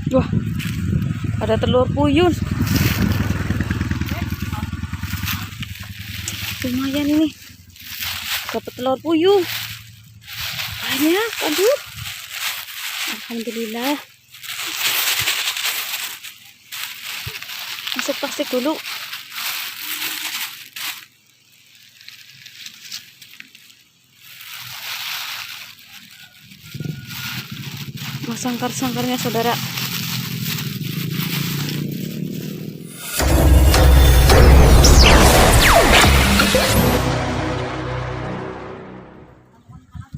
Wah, ada telur puyuh. Lumayan ini. Dapat telur puyuh. Banyak, aduh. Alhamdulillah. Masuk plastik dulu. Sangkar-sangkarnya saudara.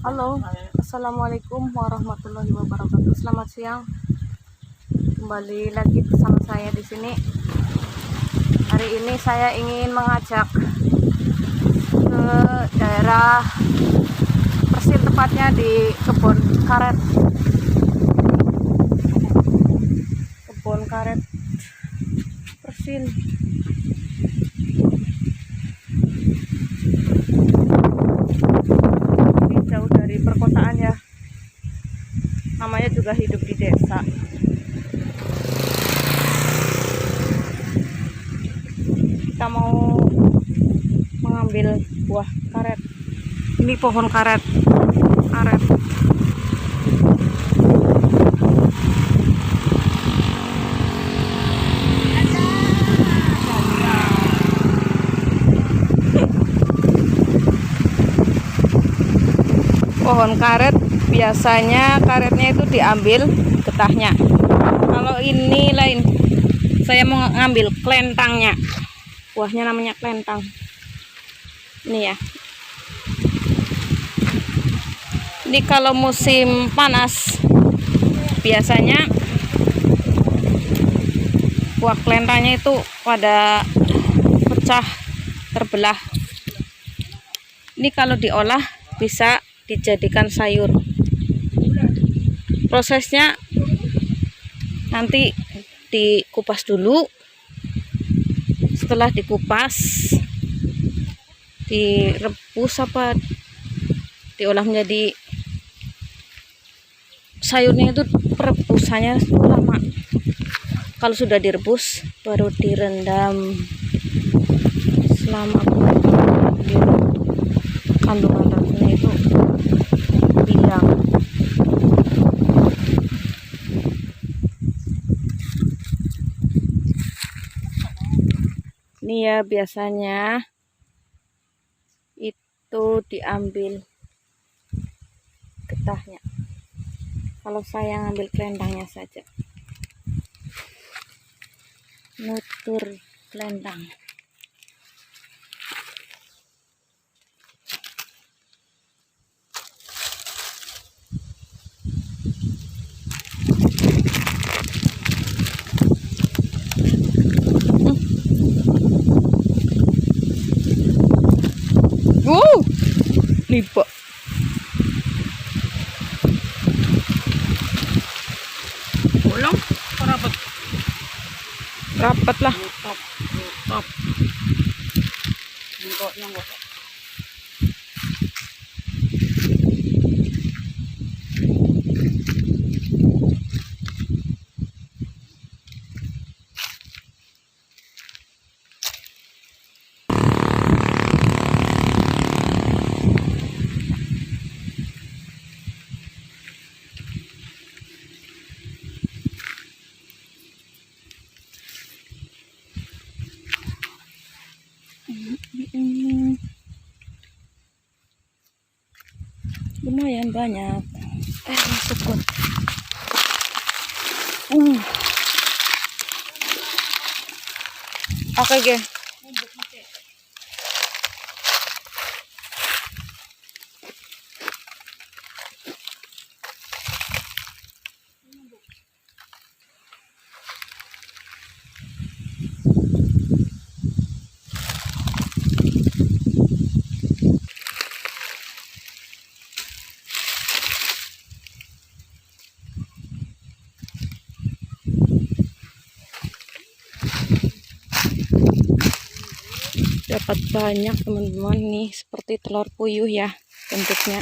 Halo, assalamualaikum warahmatullahi wabarakatuh. Selamat siang. Kembali lagi bersama saya di sini. Hari ini saya ingin mengajak ke daerah Persil, tepatnya di kebun karet. Kebun karet Persil. Ini jauh dari perkotaan ya. Namanya juga hidup di desa. Kita mau mengambil buah karet. Ini pohon karet. Karet. Pohon karet biasanya karetnya itu diambil getahnya. Kalau ini lain, saya mau ngambil kelentangnya. Buahnya namanya kelentang. Ini ya. Ini kalau musim panas biasanya buah kelentangnya itu pada pecah, terbelah. Ini kalau diolah bisa dijadikan sayur. Prosesnya nanti dikupas dulu. Setelah dikupas, direbus apa diolah menjadi sayurnya, itu perebusannya lama. Kalau sudah direbus baru direndam selama kandungan racunnya itu hilang. Ini ya biasanya itu diambil getahnya. Kalau saya ngambil kelentangnya saja. Nutur kelentang. Lipat. Ulang, rapat. Rapat lah. Top. Bengkoknya enggak. Lumayan banyak. Masukkan. Oke, ge. Dapat banyak teman-teman, nih seperti telur puyuh ya bentuknya.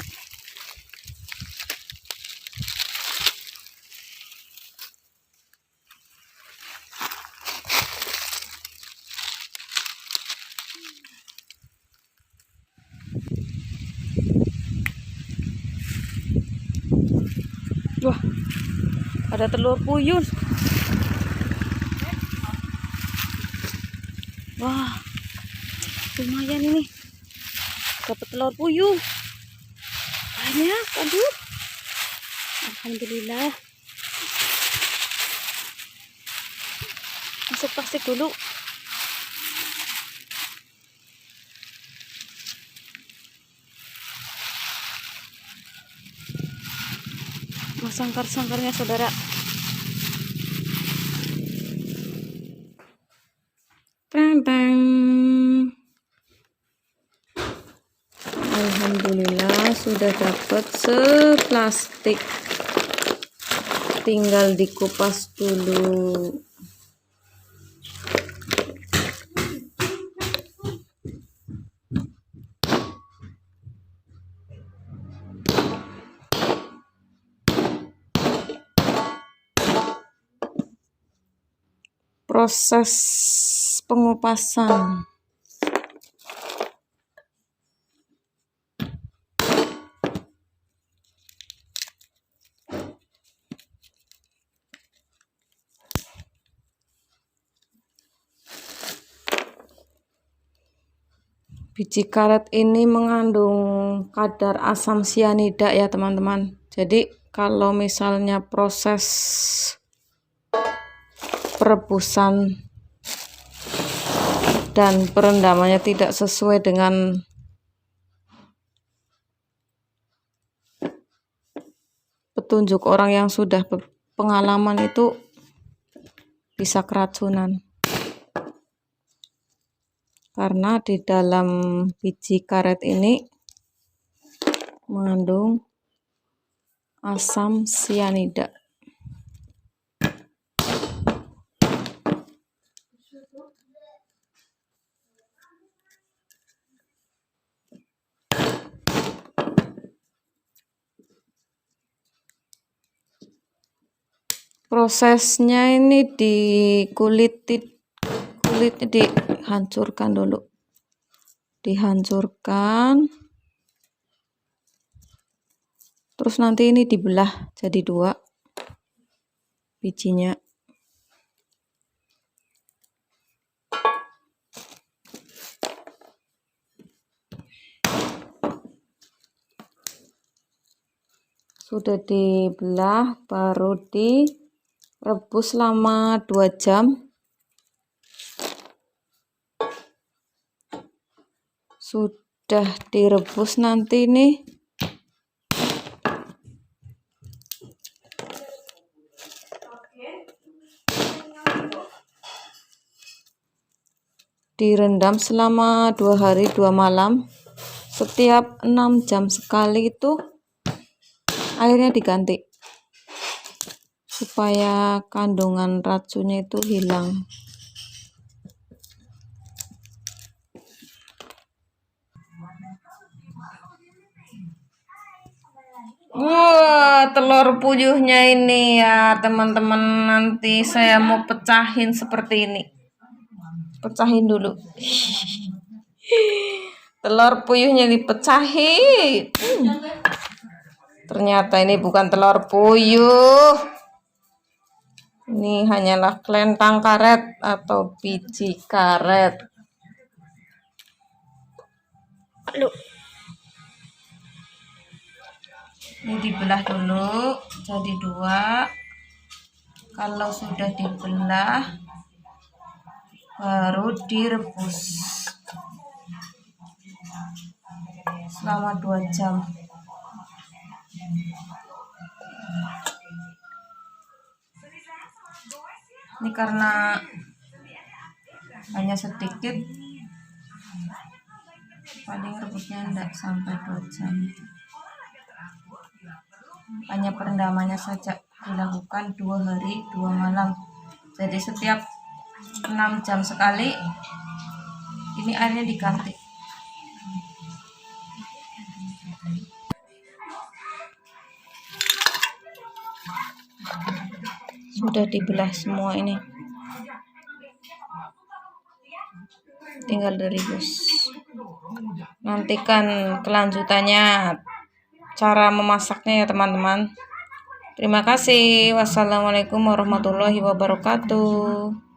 Wah, ada telur puyuh. Wah, lumayan ini. Dapat telur puyuh. Banyak, aduh. Alhamdulillah. Masuk plastik dulu. Sangkar-sangkarnya saudara. Teng. Alhamdulillah sudah dapat seplastik. Tinggal dikupas dulu. Proses pengupasan. Biji karet ini mengandung kadar asam sianida ya teman-teman. Jadi kalau misalnya proses perebusan dan perendamannya tidak sesuai dengan petunjuk orang yang sudah pengalaman, itu bisa keracunan. Karena di dalam biji karet ini mengandung asam sianida. Prosesnya ini kulitnya dihancurkan dulu. Dihancurkan. Terus nanti ini dibelah jadi 2 bijinya. Sudah dibelah, baru direbus selama 2 jam. Sudah direbus nanti nih direndam selama 2 hari 2 malam. Setiap 6 jam sekali itu airnya diganti supaya kandungan racunnya itu hilang. Wah, telur puyuhnya ini ya teman-teman, nanti saya mau pecahin seperti ini. Pecahin dulu. Telur puyuhnya dipecahin. Ternyata ini bukan telur puyuh. Ini hanyalah kelentang karet atau biji karet. Aduh. Ini dibelah dulu jadi 2. Kalau sudah dibelah baru direbus selama 2 jam. Ini karena hanya sedikit, paling rebusnya tidak sampai 2 jam. Hanya perendamannya saja dilakukan 2 hari 2 malam. Jadi setiap 6 jam sekali ini airnya diganti. Sudah dibelah semua ini, tinggal direbus. Nantikan kelanjutannya cara memasaknya ya teman-teman. Terima kasih. Wassalamualaikum warahmatullahi wabarakatuh.